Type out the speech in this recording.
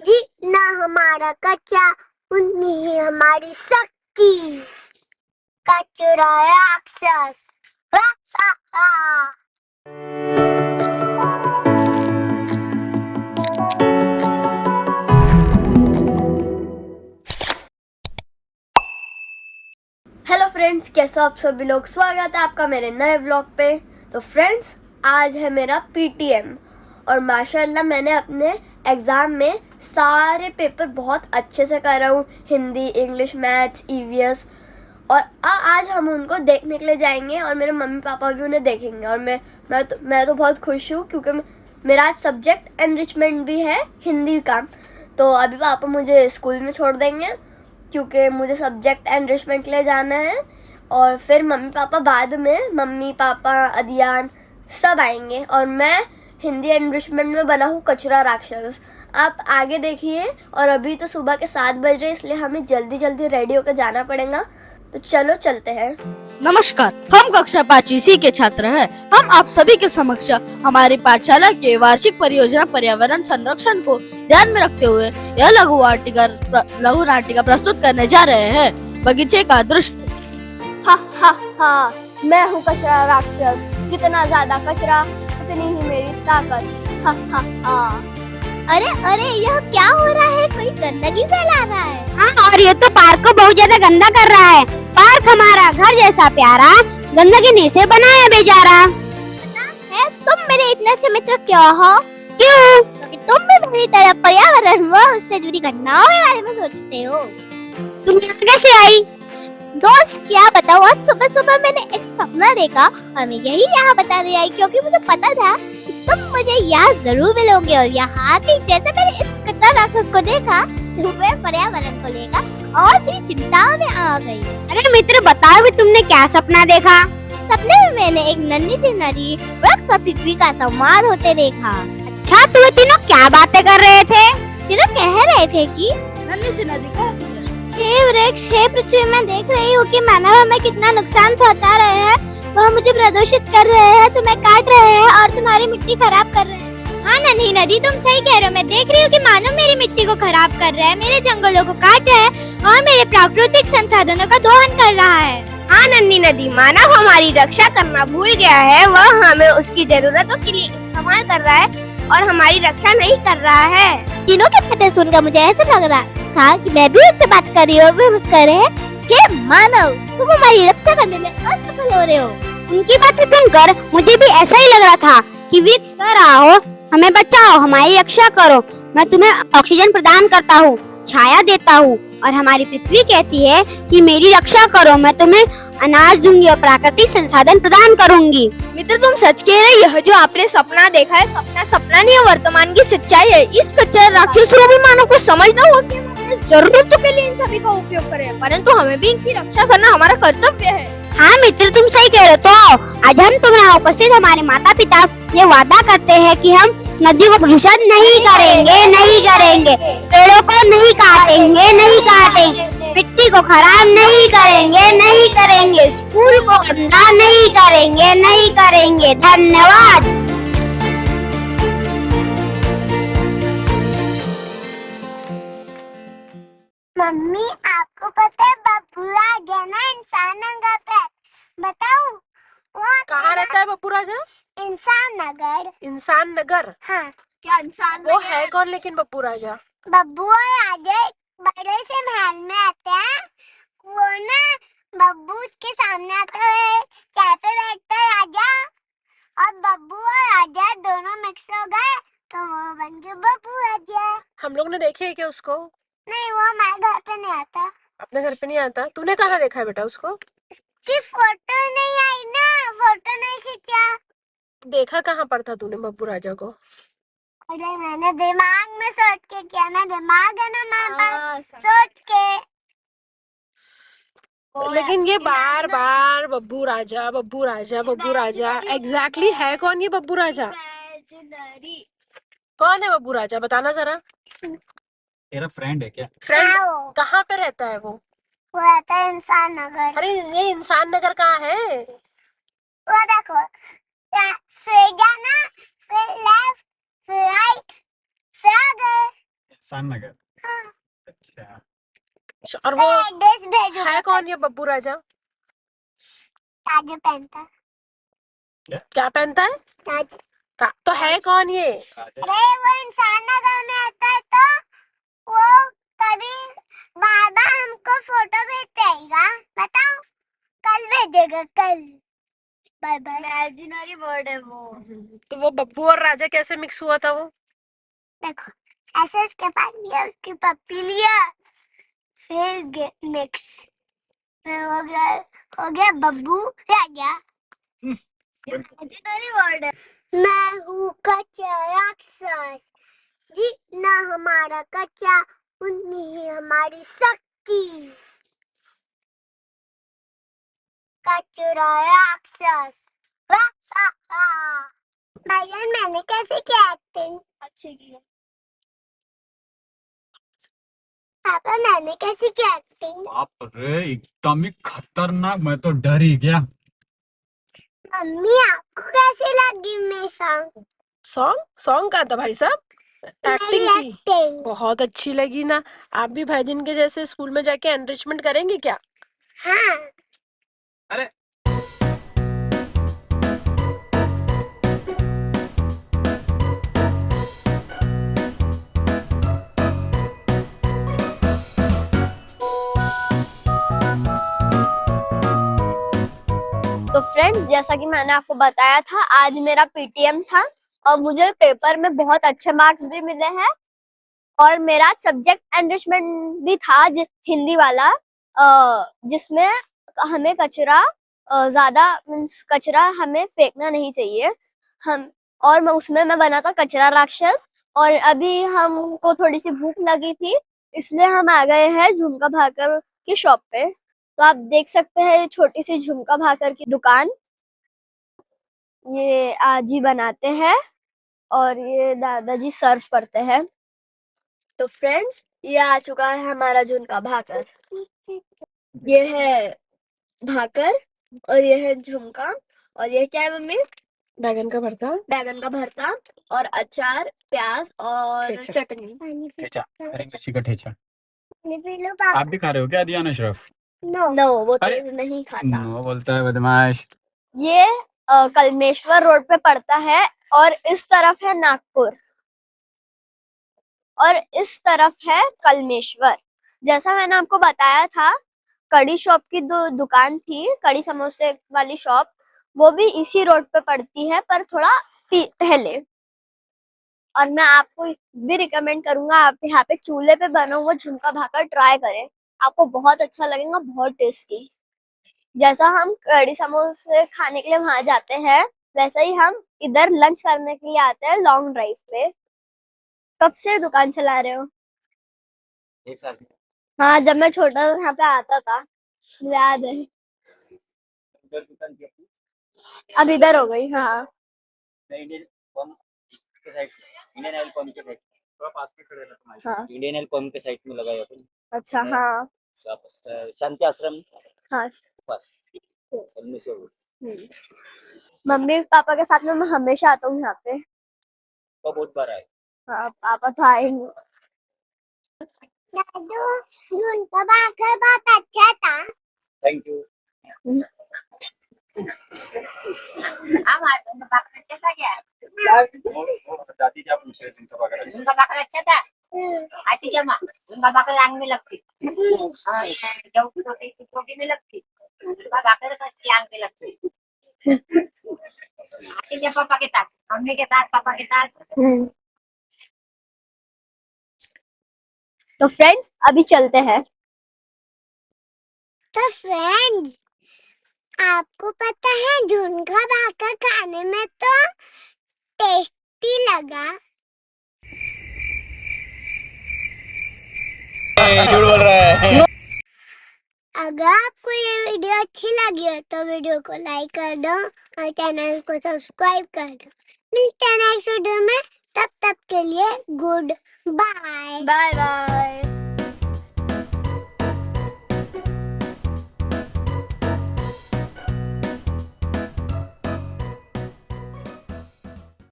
जितना हमारा कच्चा उतनी ही हमारी शक्ति। कचरा राक्षस। हा, हा, हा। हेलो फ्रेंड्स, कैसे आप सभी लोग। स्वागत है आपका मेरे नए व्लॉग पे। तो फ्रेंड्स, आज है मेरा पीटीएम और माशाल्लाह मैंने अपने एग्ज़ाम में सारे पेपर बहुत अच्छे से कर रहा हूँ। Hindi, English, maths, EVS. और आज हम उनको देखने के लिए जाएंगे और मेरे मम्मी पापा भी उन्हें देखेंगे। और मैं तो बहुत खुश हूँ क्योंकि मेरा आज सब्जेक्ट एनरिचमेंट भी है हिंदी का। तो अभी पापा मुझे स्कूल में छोड़ देंगे क्योंकि मुझे सब्जेक्ट एनरिचमेंट के लिए जाना है। और फिर मम्मी पापा बाद में, मम्मी पापा अदियान सब आएंगे और मैं हिंदी एनरिचमेंट में बना हूँ कचरा राक्षस। आप आगे देखिए। और अभी तो सुबह के 7 बज रहे, इसलिए हमें जल्दी जल्दी रेडी होकर जाना पड़ेगा। तो चलो चलते हैं। नमस्कार, हम कक्षा 5वीं सी के छात्र हैं। हम आप सभी के समक्ष हमारी पाठशाला के वार्षिक परियोजना पर्यावरण संरक्षण को ध्यान में रखते हुए यह लघु नाटिका प्रस्तुत करने जा रहे हैं। बगीचे का दृश्य। हा हा हा, मैं हूँ कचरा राक्षस। जितना ज्यादा कचरा उतनी ही मेरी ताकत। हा हा हा। अरे अरे, यह क्या हो रहा है? कोई गंदगी फैला रहा है। हाँ, और ये तो पार्क को बहुत ज्यादा गंदा कर रहा है। पार्क हमारा घर जैसा प्यारा गंदगी नहीं से बनाया बेचारा। है तुम मेरे इतने अच्छे मित्र क्यों हो? क्यों? क्योंकि तुम भी मेरी तरह पर्यावरण व उससे जुड़ी घटनाओं के बारे में सोचते हो। तुम यहाँ कैसे आई? दोस्त क्या बताओ, आज सुबह सुबह मैंने एक सपना देखा और मैं यही यहाँ बताने आई क्योंकि मुझे पता था कि तुम मुझे यहाँ जरूर मिलोगे। और यहाँ आके जैसे मैंने इस कचरा राक्षस को देखा तो मैं पर्यावरण को लेकर और भी चिंता में आ गई। अरे मित्र, बताओ भी तुमने क्या सपना देखा? सपने में मैंने एक नन्ही सी नदी, वृक्ष और पृथ्वी का संवाद होते देखा। अच्छा, तुम तीनों क्या बातें कर रहे थे? तीनों कह रहे थे कि नन्ही सी नदी का हे वृक्ष, हे पृथ्वी, मैं देख रही हूँ कि मानव हमें कितना नुकसान पहुँचा रहे हैं। वह मुझे प्रदूषित कर रहे हैं, तुम्हें काट रहे हैं और तुम्हारी मिट्टी खराब कर रहे हैं। हाँ नन्ही नदी, तुम सही कह रहे हो। मैं देख रही हूँ कि मानव मेरी मिट्टी को खराब कर रहा है, मेरे जंगलों को काट रहा है और मेरे प्राकृतिक संसाधनों का दोहन कर रहा है। हाँ नन्ही नदी, मानव हमारी रक्षा करना भूल गया है। वह हमें उसकी जरूरतों के लिए इस्तेमाल कर रहा है और हमारी रक्षा नहीं कर रहा है। तीनों की बातें सुनकर मुझे ऐसा लग रहा था कि मैं भी उससे बात कर रही हूँ और वे मुस्कुरा रहे हैं कि मानव, तुम हमारी रक्षा करने में असफल हो रहे हो। उनकी बातें सुनकर मुझे भी ऐसा ही लग रहा था कि वृक्ष कह रहा हो, हमें बचाओ, हमारी रक्षा करो। मैं तुम्हें ऑक्सीजन प्रदान करता हूँ, छाया देता हूँ। और हमारी पृथ्वी कहती है कि मेरी रक्षा करो, मैं तुम्हें अनाज दूंगी और प्राकृतिक संसाधन प्रदान करूंगी। मित्र, तुम सच कह रहे। यह जो आपने सपना देखा है, सपना नहीं है, वर्तमान की सच्चाई है। इस कचरा राक्षस को भी मानव को समझना होगा कि जरूरतों के लिए इन सभी का उपयोग करें, परंतु हमें भी इनकी रक्षा करना हमारा कर्तव्य है। हाँ मित्र, तुम सही कह रहे हो। तो आज हम तुम्हारे उपस्थित हमारे माता पिता ये वादा करते हैं कि हम नदी को प्रदूषित नहीं करेंगे, नहीं करेंगे, पेड़ों को नहीं काटेंगे, नहीं काटेंगे, मिट्टी को खराब नहीं करेंगे, नहीं करेंगे, स्कूल को गंदा नहीं करेंगे, नहीं करेंगे। धन्यवाद। मम्मी, आपको पता है बब्बू आ गया ना इंसान नगर पे? बताऊं? वहाँ कहाँ रहता है बब्बू राजा? इंसान नगर। इंसान नगर? हाँ। क्या इंसान वो है कौन लेकिन बब्बू राजा? बब्बू और राजा एक बड़े से महल में आते हैं। वो ना बब्बू उसके सामने आता है, चाय पे बैठता है राजा, और बब्बू और राजा दोनों मिक्स हो गए तो वो बन गए बब्बू राजा। हम लोग ने देखे है क्या उसको? नहीं, वो हमारे घर पे नहीं आता। अपने घर पे नहीं आता? तूने कहाँ देखा है बेटा उसको? की फोटो नहीं आई ना, फोटो नहीं खींचा। देखा कहाँ पर था तूने बब्बू राजा को? अरे मैंने दिमाग में सोच के किया ना, दिमाग है ना हमारे पास, सोच के। लेकिन ये बार बार बब्बू राजा, बब्बू राजा, बब्बू राजा, एग्जैक्टली है कौन ये बब्बू राजा? कौन है बब्बू राजा, बताना जरा। तेरा फ्रेंड है क्या? फ्रेंड? हाँ, कहाँ पे रहता है वो? वो रहता है इंसान नगर। अरे ये इंसान नगर कहाँ है? वो देखो, सीधा ना, फिर लेफ्ट, फिर राइट, फिर आगे। सान नगर। अच्छा। और वो एड्रेस भेजो। है कौन ये बब्बू राजा? ताजू पहनता है। क्या पहनता है? ताजू। तो है कौन ये? अरे वो इंसान नगर में आता है, तो वो कभी बाबा हमको फोटो भेजते आएगा, बताओ कल भेजेगा, कल। Bye bye. इमेजिनरी वर्ड है वो। तो वो बब्बू और राजा कैसे मिक्स हुआ था वो? देखो, ऐसे उसके पास लिया, उसकी पप्पी लिया, फिर मिक्स, फिर हो गया बब्बू राजा। इमेजिनरी वर्ड है। मैं हूँ कच्चा राक्षस, जितना हमारा कच्चा उतनी ही हमारी शक्ति। कचरा राक्षस। वाह, वाह, वाह। भाईजान मैंने कैसे किया एक्टिंग? अच्छी की है। पापा मैंने कैसे किया एक्टिंग? बाप रे, एकदम ही खतरनाक, मैं तो डर ही गया। मम्मी आपको कैसे लगी मेरी सॉन्ग? सॉन्ग का था भाई साहब? एक्टिंग मेरी की एक्टिंग। बहुत अच्छी लगी ना। आप भी भाईजिन के जैसे स्कूल में जाके एनरिचमेंट करेंगे क्या? हाँ। अरे तो फ्रेंड्स, जैसा कि मैंने आपको बताया था, आज मेरा पीटीएम था और मुझे पेपर में बहुत अच्छे मार्क्स भी मिले हैं। और मेरा सब्जेक्ट एनरिचमेंट भी था, हिंदी वाला, जिसमें हमें कचरा ज्यादा, मीन्स कचरा हमें फेंकना नहीं चाहिए। हम और उसमें मैं बना था कचरा राक्षस। और अभी हमको थोड़ी सी भूख लगी थी, इसलिए हम आ गए हैं झुमका भाकर की शॉप पे। तो आप देख सकते हैं छोटी सी झुमका भाकर की दुकान। ये आज ही बनाते हैं और ये दादाजी सर्व करते हैं। तो फ्रेंड्स, ये आ चुका है हमारा झुमका भाकर। ये है भाकर और ये है झुमका। और ये क्या है मम्मी? बैगन का भरता। बैगन का भरता और अचार, प्याज और ठेचा। चटनी। ठेचा, हरी मिर्ची का ठेचा। पी लो पापा। आप भी खा रहे हो क्या दियान अशरफ? नो। नो, वो अरे! तेज नहीं खाता। नो बोलता है बदमाश। ये कलमेश्वर रोड पे पड़ता है और इस तरफ है नागपुर और इस तरफ है कलमेश्वर। जैसा मैंने आपको बताया था, कड़ी शॉप की दुकान थी, कड़ी समोसे वाली शॉप, वो भी इसी रोड पे पड़ती है, पर थोड़ा पहले। और मैं आपको भी रिकमेंड करूंगा, आप यहाँ पे चूल्हे पे बना हुआ झुमका भाकर ट्राई करें, आपको बहुत अच्छा लगेगा, बहुत टेस्टी। जैसा हम कड़ी समोसे खाने के लिए वहां जाते हैं, वैसा ही हम इधर लंच करने के लिए आते हैं लॉन्ग ड्राइव पे। कब से दुकान चला रहे हो? 1 साल। हाँ, जब मैं छोटा था यहाँ पे आता था, मुझे याद है। अब इधर हो गई। हाँ, इंडियन पंप के साइड, इंडियन ऑयल पंप के साइड, थोड़ा पास में खड़े रहना तुम्हारे। हाँ, इंडियन ऑयल पंप के साइड में लगाया अपन। अच्छा, हाँ, वापस शांति आश्रम हाँ। पास उनमें से वो। हम्म। मम्मी पापा के साथ में मैं हमेशा आता हूँ यहाँ पे। वो बहुत बार आए। हाँ, पापा तो आएंगे। दादू झुमका भाकर बहुत अच्छा था। Thank you. दादी क्या पूछ रहे थे इनका वगैरह? झुमका भाकर अच्छा था। आती जमा झुमका भाकर आंग में लगती। हाँ, जौ की रोटी में लगती। झुमका भाकर सच्ची आंग में लगती। आती जब पापा के साथ, मम्मी के साथ, पापा के साथ। तो फ्रेंड्स, अभी चलते हैं। तो फ्रेंड्स, आपको पता है झुमका भाकर खाने में तो टेस्टी लगा। झूठ बोल रहा है। अगर आपको ये वीडियो अच्छी लगी हो तो वीडियो को लाइक कर दो और चैनल को सब्सक्राइब कर दो। मिलते हैं नेक्स्ट वीडियो में, तब तक के लिए गुड बाय। Bye bye.